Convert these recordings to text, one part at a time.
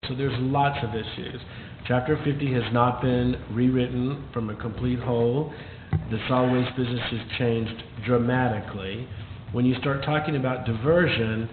So there's lots of issues. Chapter 50 has not been rewritten from a complete whole. The solid waste business has changed dramatically. When you start talking about diversion,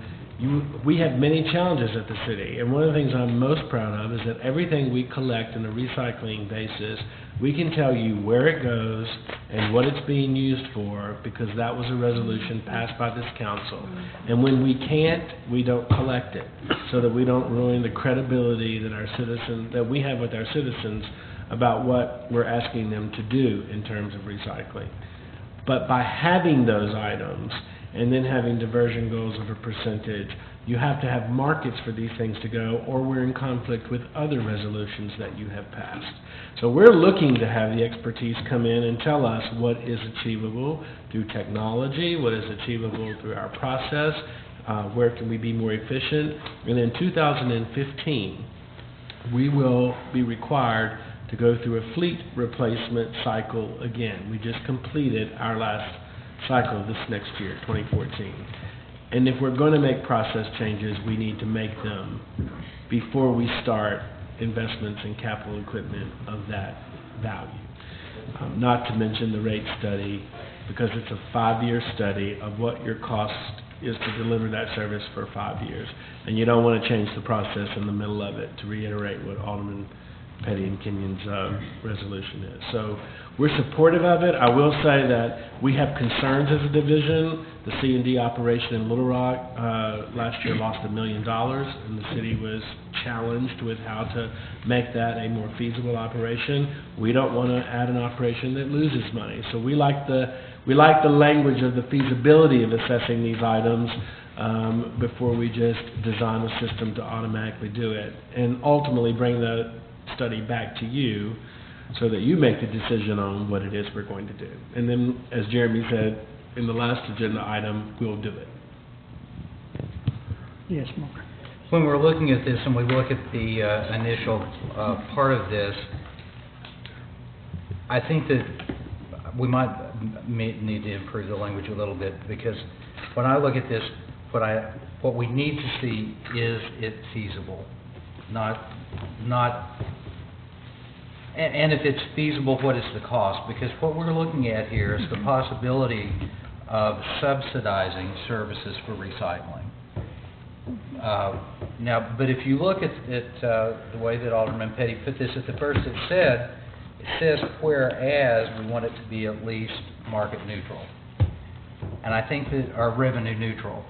we have many challenges at the city, and one of the things I'm most proud of is that everything we collect on a recycling basis, we can tell you where it goes and what it's being used for, because that was a resolution passed by this council. And when we can't, we don't collect it, so that we don't ruin the credibility that we have with our citizens about what we're asking them to do in terms of recycling. But by having those items and then having diversion goals of a percentage, you have to have markets for these things to go, or we're in conflict with other resolutions that you have passed. So we're looking to have the expertise come in and tell us what is achievable through technology, what is achievable through our process, where can we be more efficient. And in 2015, we will be required to go through a fleet replacement cycle again. We just completed our last cycle this next year, 2014. And if we're going to make process changes, we need to make them before we start investments in capital equipment of that value. Not to mention the rate study, because it's a 5-year study of what your cost is to deliver that service for 5 years. And you don't want to change the process in the middle of it, to reiterate what Alderman Petty and Kenyon's resolution is. So we're supportive of it. I will say that we have concerns as a division. The C&D operation in Little Rock last year lost $1 million, and the city was challenged with how to make that a more feasible operation. We don't want to add an operation that loses money. So we like the language of the feasibility of assessing these items before we just design a system to automatically do it, and ultimately bring the study back to you so that you make the decision on what it is we're going to do. And then, as Jeremy said, in the last agenda item, we'll do it. Yes, Mark. When we're looking at this and we look at the initial part of this, I think that we might need to improve the language a little bit, because when I look at this, what we need to see is it feasible, and if it's feasible, what is the cost? Because what we're looking at here is the possibility of subsidizing services for recycling. Now, but if you look at the way that Alderman Petty put this at the first, it says whereas we want it to be at least market neutral, and I think that our revenue neutral.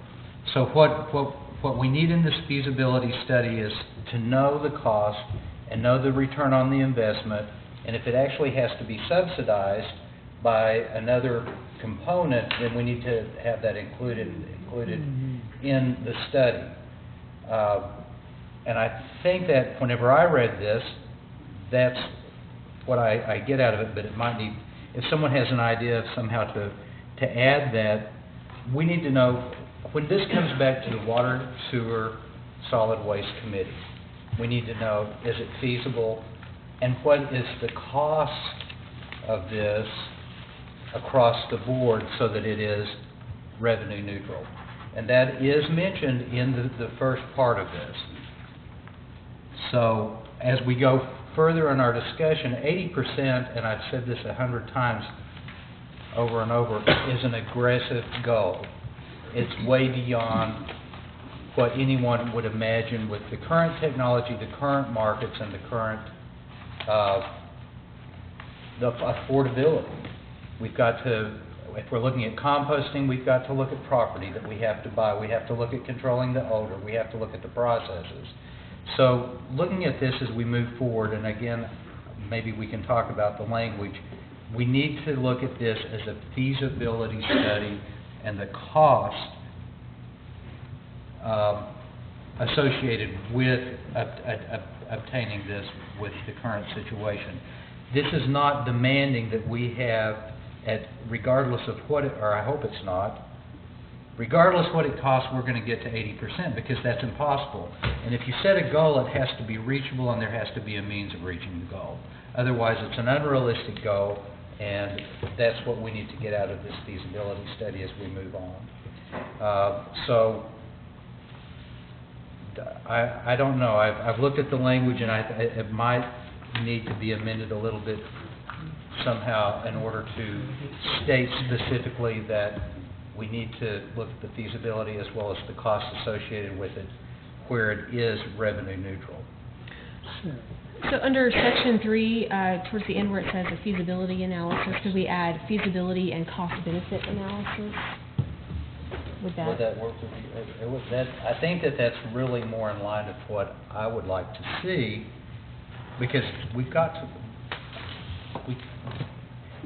So what we need in this feasibility study is to know the cost and know the return on the investment, and if it actually has to be subsidized by another component, then we need to have that included in the study. And I think that whenever I read this, that's what I get out of it, but it might need, if someone has an idea of somehow to add that, we need to know, when this comes back to the Water, Sewer, Solid Waste Committee, we need to know, is it feasible, and what is the cost of this across the board so that it is revenue neutral. And that is mentioned in the first part of this. So as we go further in our discussion, 80%, and I've said this 100 times over and over, is an aggressive goal. It's way beyond what anyone would imagine with the current technology, the current markets, and the current the affordability. We've got to, if we're looking at composting, we've got to look at property that we have to buy. We have to look at controlling the odor. We have to look at the processes. So looking at this as we move forward, and again, maybe we can talk about the language, we need to look at this as a feasibility study and the cost associated with obtaining this with the current situation. This is not demanding that we have, regardless of what it, or I hope it's not, regardless what it costs, we're going to get to 80%, because that's impossible. And if you set a goal, it has to be reachable, and there has to be a means of reaching the goal. Otherwise, it's an unrealistic goal, and that's what we need to get out of this feasibility study as we move on. So I don't know. I've looked at the language, and it might need to be amended a little bit somehow in order to state specifically that we need to look at the feasibility as well as the cost associated with it, where it is revenue neutral. So under section 3, towards the end where it says a feasibility analysis, could we add feasibility and cost-benefit analysis? Would that work with you? I think that's really more in line with what I would like to see, because we've got to,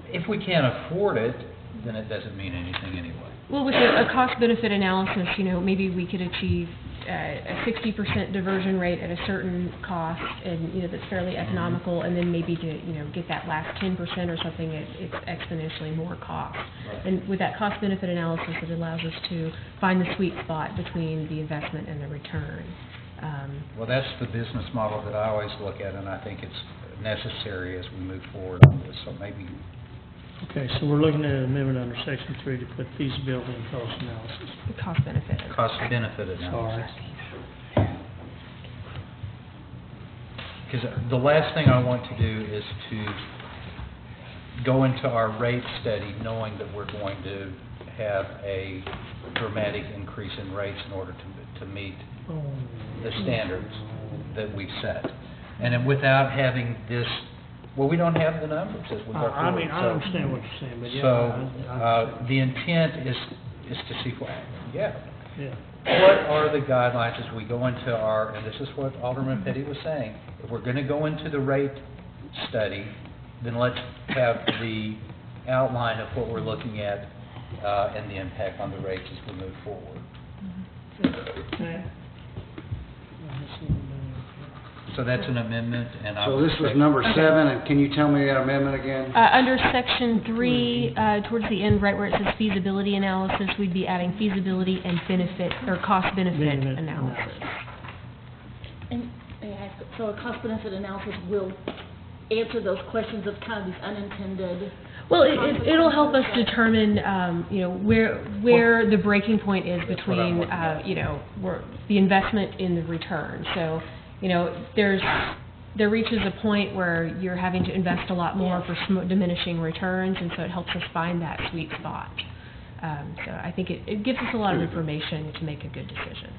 if we can't afford it, then it doesn't mean anything anyway. Well, with a cost-benefit analysis, maybe we could achieve a 60% diversion rate at a certain cost, and that's fairly economical, and then maybe to get that last 10% or something, it's exponentially more cost. Right. And with that cost-benefit analysis, it allows us to find the sweet spot between the investment and the return. Well, that's the business model that I always look at, and I think it's necessary as we move forward on this. So maybe. Okay, so we're looking at an amendment under section 3 to put feasibility and cost analysis. Cost-benefit. Cost-benefit analysis. Sorry. Because the last thing I want to do is to go into our rate study knowing that we're going to have a dramatic increase in rates in order to meet the standards that we've set. And then without having this, well, we don't have the numbers as we go forward. I mean, I So- understand what you're saying, but yeah. So, the intent is to see what, Yeah. what are the guidelines as we go into our, and this is what Alderman Petty was saying, if we're gonna go into the rate study, then let's have the outline of what we're looking at, and the impact on the rates as we move forward. Okay. So that's an amendment, and I So would this was say- number 7, and can you tell me that amendment again? Under section 3, towards the end, right where it says feasibility analysis, we'd be adding feasibility and benefit, or cost-benefit Benefit analysis. And may I ask, so a cost-benefit analysis will answer those questions of kind of these unintended... Well, it'll help us determine, where the breaking point is That's what I'm between, looking at. where the investment in the return. So, there reaches a point where you're having to invest a lot more for diminishing returns, and so it helps us find that sweet spot. So I think it gives us a lot of information to make a good decision.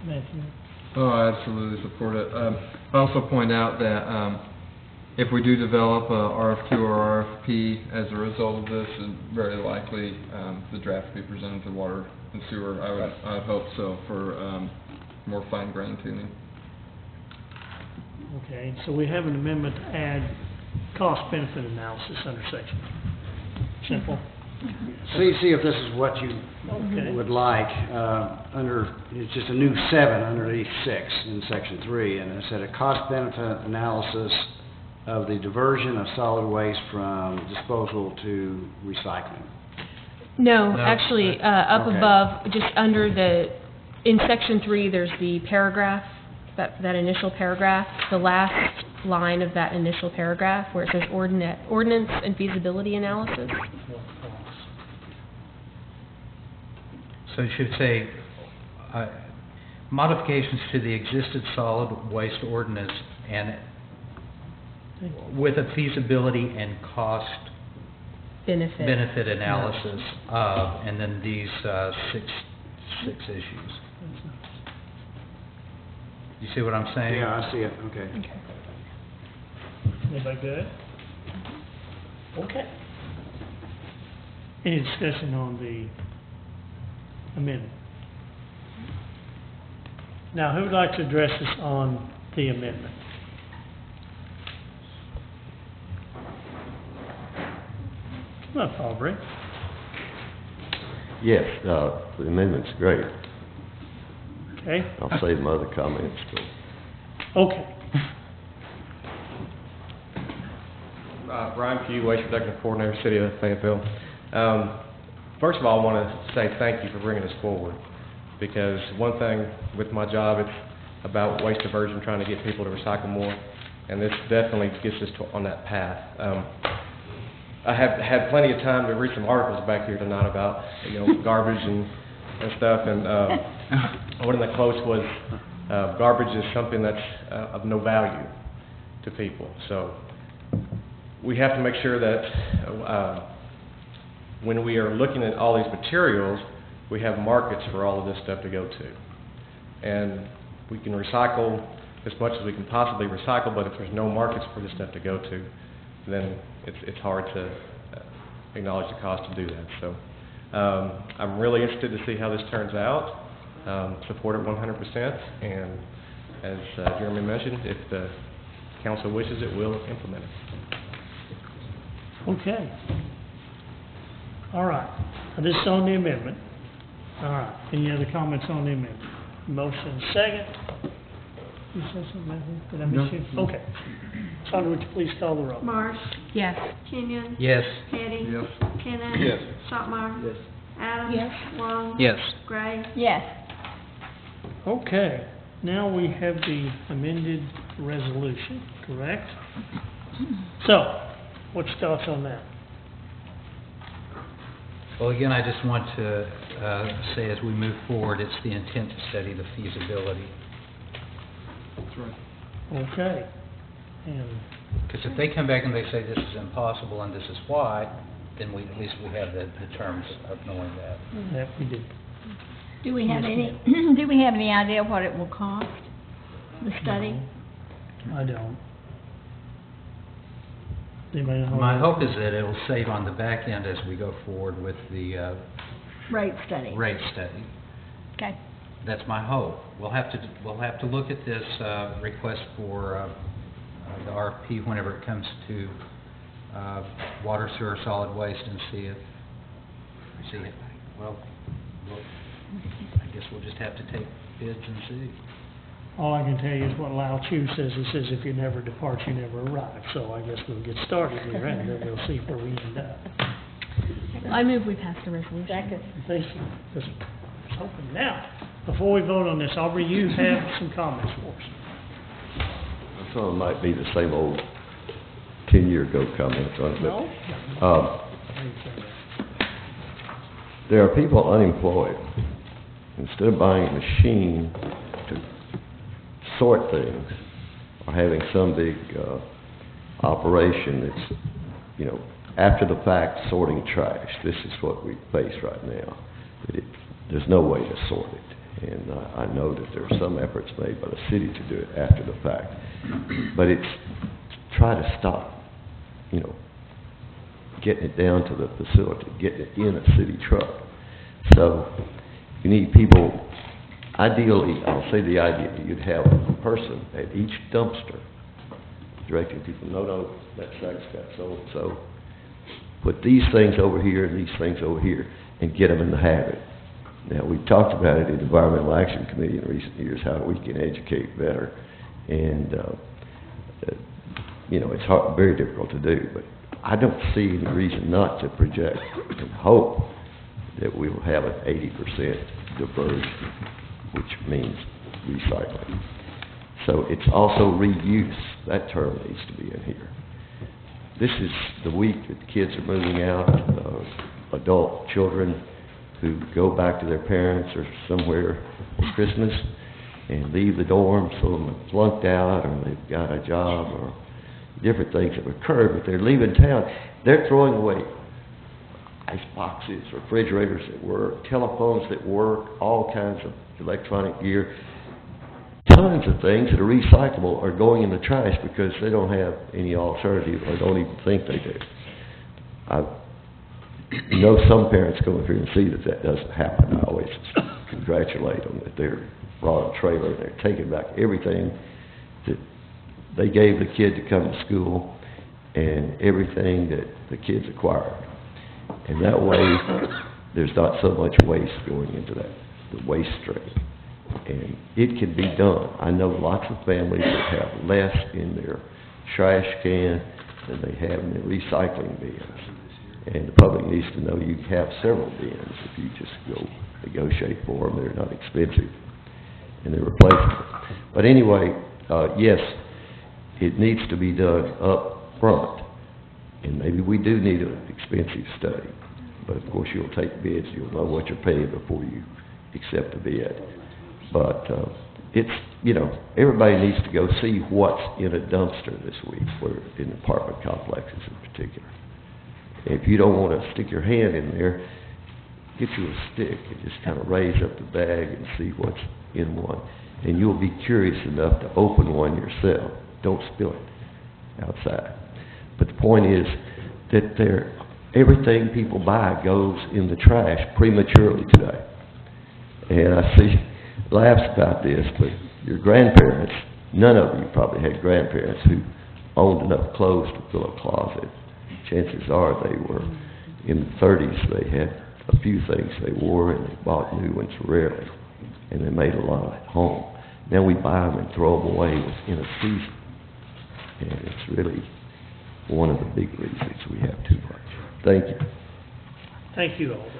Matthew? Oh, I absolutely support it. I also point out that if we do develop a RFQ or RFP as a result of this, and very likely the draft will be presented to Water and Sewer. I would hope so, for more fine-grained tuning. Okay, so we have an amendment to add cost-benefit analysis under section. Simple? See if this is what you Okay. would like. It's just a new 7 underneath 6 in section 3, and it said a cost-benefit analysis of the diversion of solid waste from disposal to recycling. No, No, actually, up okay. above, just under in section 3, there's the paragraph, that initial paragraph, the last line of that initial paragraph where it says ordinance and feasibility analysis. So it should say, modifications to the existing solid waste ordinance and with a feasibility and cost benefit analysis, and then these six issues. You see what I'm saying? Yeah, I see it, okay. Anybody good? Okay. Any discussion on the amendment? Now, who would like to address us on the amendment? Come up, Aubrey. Yes, the amendment's great. Okay, I'll save my other comments, but okay. Brian Pugh, Waste Protection Coordinator, City of Fayetteville. First of all, I want to say thank you for bringing this forward, because one thing with my job, it's about waste diversion, trying to get people to recycle more, and this definitely gets us on that path. I have had plenty of time to read some articles back here tonight about, garbage and stuff, and one of the quotes was, garbage is something that's of no value to people. So we have to make sure that when we are looking at all these materials, we have markets for all of this stuff to go to. And we can recycle as much as we can possibly recycle, but if there's no markets for this stuff to go to, then it's hard to acknowledge the cost to do that. So I'm really interested to see how this turns out. Support it 100%, and as Jeremy mentioned, if the council wishes it, we'll implement it. Okay. All right. Now, this is on the amendment. All right. Any other comments on the amendment? Motion second. You said something, Matthew? Did I miss you? Okay. Sandra, would you please call the roll? Marsh. Yes. Kenyon. Yes. Hetty. Yes. Kenneth. Yes. Stottmeyer. Yes. Adams. Yes. Long. Yes. Gray. Yes. Okay. Now we have the amended resolution, correct? So, what's your thoughts on that? Well, again, I just want to say as we move forward, it's the intent to study the feasibility. That's right. Okay. And Because if they come back and they say this is impossible and this is why, then at least we have the terms of knowing that. that we did. Do we have Yes, any, do we have any idea what it will cost, the study? I don't. Anybody know? My hope is that it'll save on the back end as we go forward with the Rate study. rate study. Okay. That's my hope. We'll have to look at this request for the RFP whenever it comes to water, sewer, solid waste, and see it. Well, I guess we'll just have to take bids and see. All I can tell you is what Lao Chu says. He says, if you never depart, you never arrive. So I guess we'll get started here, and then we'll see where we end up. I move we pass the resolution. Thank you. Just was hoping. Now, before we vote on this, Aubrey, you have some comments for us. Some of it might be the same old 10-year-ago comments on it, No? but there are people unemployed. Instead of buying a machine to sort things, or having some big operation that's, after the fact sorting trash, this is what we face right now. There's no way to sort it. And I know that there are some efforts made by the city to do it after the fact. But it's try to stop, getting it down to the facility, getting it in a city truck. So you need people, ideally, I'll say the idea, you'd have a person at each dumpster directing people, no, that sack's got so-and-so. Put these things over here and these things over here and get them in the habit. Now, we've talked about it in the Environmental Action Committee in recent years, how we can educate better. And, it's hard, very difficult to do, but I don't see any reason not to project and hope that we will have an 80% diversion, which means recycling. So it's also reuse. That term needs to be in here. This is the week that the kids are moving out, adult children who go back to their parents or somewhere for Christmas and leave the dorm, so they're flunked out or they've got a job or different things have occurred, but they're leaving town. They're throwing away ice boxes, refrigerators that work, telephones that work, all kinds of electronic gear. Tons of things that are recyclable are going in the trash because they don't have any alternative or don't even think they do. Some parents go in here and see that doesn't happen. I always congratulate them that they're brought a trailer and they're taking back everything that they gave the kid to come to school and everything that the kids acquired. And that way, there's not so much waste going into the waste stream. And it can be done. I know lots of families that have less in their trash can than they have in their recycling bins. And the public needs to know you have several bins if you just go negotiate for them. They're not expensive and they're replaceable. But anyway, yes, it needs to be done up front. And maybe we do need an expensive study. But of course, you'll take bids. You'll know what you're paying before you accept a bid. But, it's, you know, everybody needs to go see what's in a dumpster this week, for, in apartment complexes in particular. If you don't want to stick your hand in there, get you a stick and just kind of raise up the bag and see what's in one. And you'll be curious enough to open one yourself. Don't spill it outside. But the point is that everything people buy goes in the trash prematurely today. And I see laughs about this, but your grandparents, none of you probably had grandparents who owned enough clothes to fill a closet. Chances are they were in the 30s. They had a few things they wore, and they bought new ones rarely, and they made a lot at home. Now we buy them and throw them away within a season, and it's really one of the big reasons we have too much. Thank you. Thank you, Alder.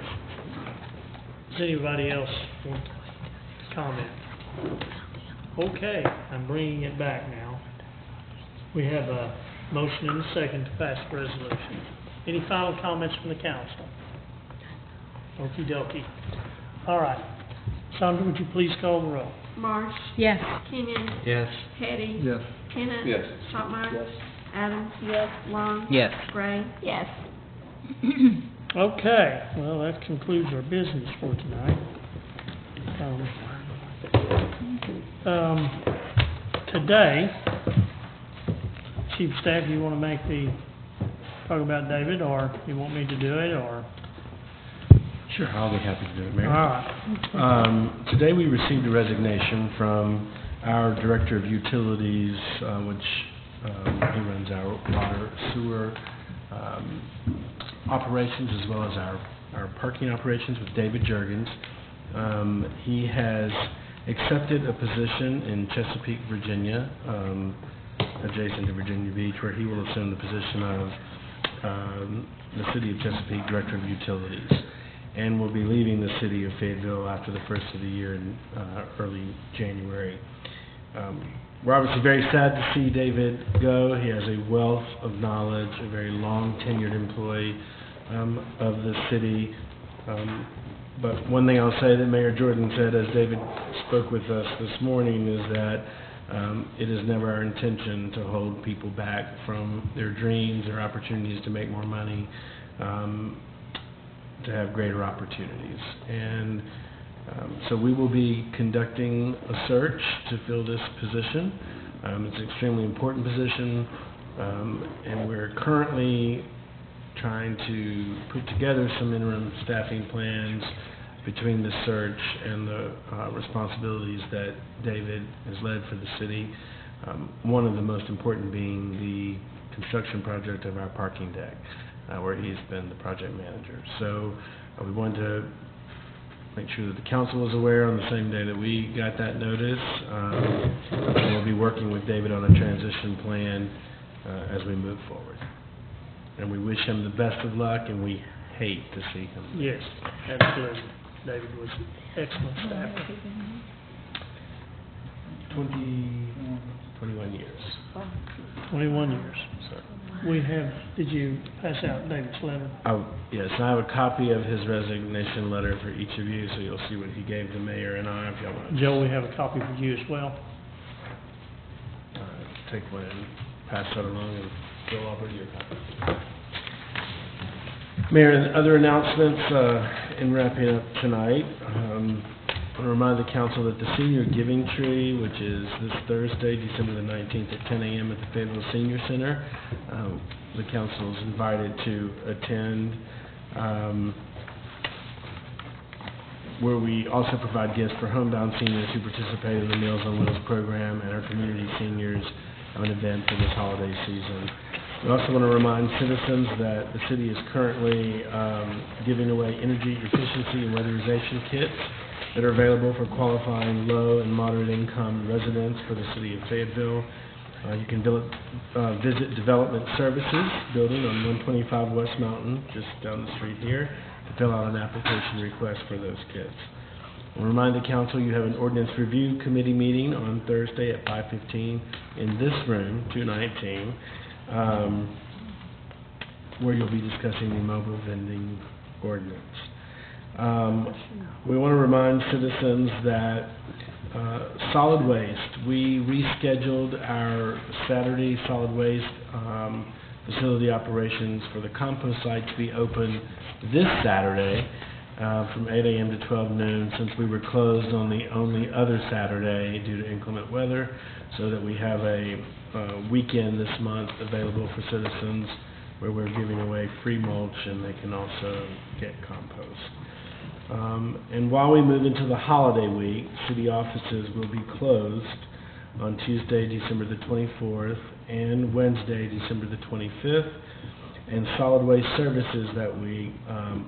Does anybody else want to comment? Okay, I'm bringing it back now. We have a motion and a second to pass the resolution. Any final comments from the council? Okey dokey. All right. Sandra, would you please call the roll? Marsh. Yes. Kenyon. Yes. Petty. Yes. Tennant. Yes. Shopmire. Yes. Adams. Yes. Long. Yes. Gray. Yes. Okay, well, that concludes our business for tonight. Today, Chief of Staff, you want to talk about David, or you want me to do it, or? Sure, I'll be happy to do it, All Mayor. right. Today we received a resignation from our Director of Utilities, which he runs our water, sewer operations, as well as our parking operations, with David Juergens. He has accepted a position in Chesapeake, Virginia, adjacent to Virginia Beach, where he will assume the position of the City of Chesapeake Director of Utilities, and will be leaving the City of Fayetteville after the first of the year in early January. We're obviously very sad to see David go. He has a wealth of knowledge, a very long tenured employee of the city. But one thing I'll say that Mayor Jordan said as David spoke with us this morning is that it is never our intention to hold people back from their dreams or opportunities to make more money, to have greater opportunities. And so we will be conducting a search to fill this position. It's an extremely important position, and we're currently trying to put together some interim staffing plans between the search and the responsibilities that David has led for the city. One of the most important being the construction project of our parking deck, where he's been the project manager. So we wanted to make sure that the council was aware on the same day that we got that notice. And we'll be working with David on a transition plan as we move forward. And we wish him the best of luck, and we hate to see him leave. Yes, absolutely. David was excellent staff. 21 years. 21 years. Sorry. Did you pass out David's letter? Yes, I have a copy of his resignation letter for each of you, so you'll see what he gave the mayor and I, if y'all want to. Joe, we have a copy for you as well. Take one and pass that along, and Joe, I'll bring you a copy. Mayor, and other announcements in wrapping up tonight. I want to remind the council that the Senior Giving Tree, which is this Thursday, December the 19th at 10 a.m. at the Fayetteville Senior Center, the council is invited to attend, where we also provide gifts for homebound seniors who participate in the Meals on Wheels program, and our community seniors have an event for this holiday season. We also want to remind citizens that the city is currently giving away energy efficiency and weatherization kits that are available for qualifying low and moderate income residents for the city of Fayetteville. You can visit Development Services building on 125 West Mountain, just down the street here, to fill out an application request for those kits. I'll remind the council you have an ordinance review committee meeting on Thursday at 5:15 in this room, 219, where you'll be discussing the mobile vending ordinance. We want to remind citizens that Solid waste. We rescheduled our Saturday solid waste facility operations for the compost site to be open this Saturday from 8 a.m. to 12 noon, since we were closed on the only other Saturday due to inclement weather, so that we have a weekend this month available for citizens where we're giving away free mulch and they can also get compost. And while we move into the holiday week, city offices will be closed on Tuesday, December the 24th, and Wednesday, December the 25th. And solid waste services that week,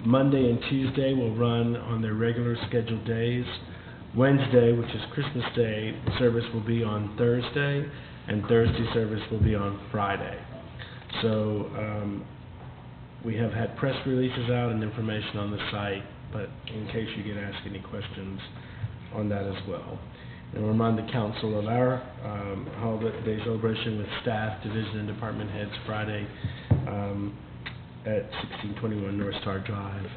Monday and Tuesday will run on their regular scheduled days. Wednesday, which is Christmas Day, service will be on Thursday, and Thursday service will be on Friday. So we have had press releases out and information on the site, but in case you get asked any questions on that as well. And I'll remind the council of our holiday celebration with staff, division, and department heads Friday at 1621 North Star Drive,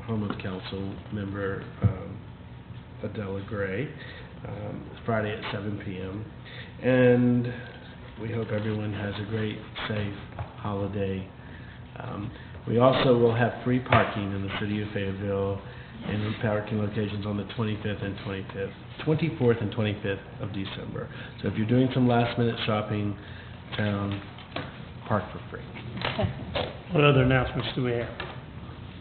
home of council member Adela Gray, Friday at 7 p.m. And we hope everyone has a great, safe holiday. We also will have free parking in the city of Fayetteville and parking locations on the 24th and 25th of December. So if you're doing some last-minute shopping in town, park for free. What other announcements do we have?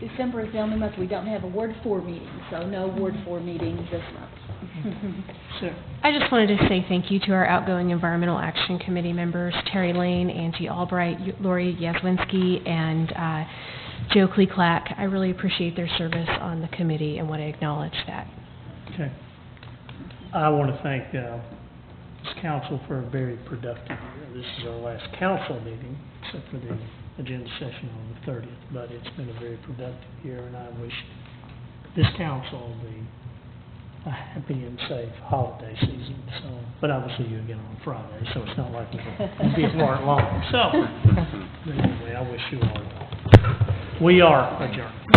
December is the only month we don't have a Ward 4 meeting, so no Ward 4 meeting this month. Sir? I just wanted to say thank you to our outgoing Environmental Action Committee members, Terry Lane, Angie Albright, Lori Yazwinski, and Joe Kleeklack. I really appreciate their service on the committee and want to acknowledge that. Okay. I want to thank this council for a very productive year. This is our last council meeting, except for the agenda session on the 30th, but it's been a very productive year, and I wish this council a happy and safe holiday season. So, but I will see you again on Friday, so it's not like we'll be apart long. So, anyway, I wish you all well. We are adjourned.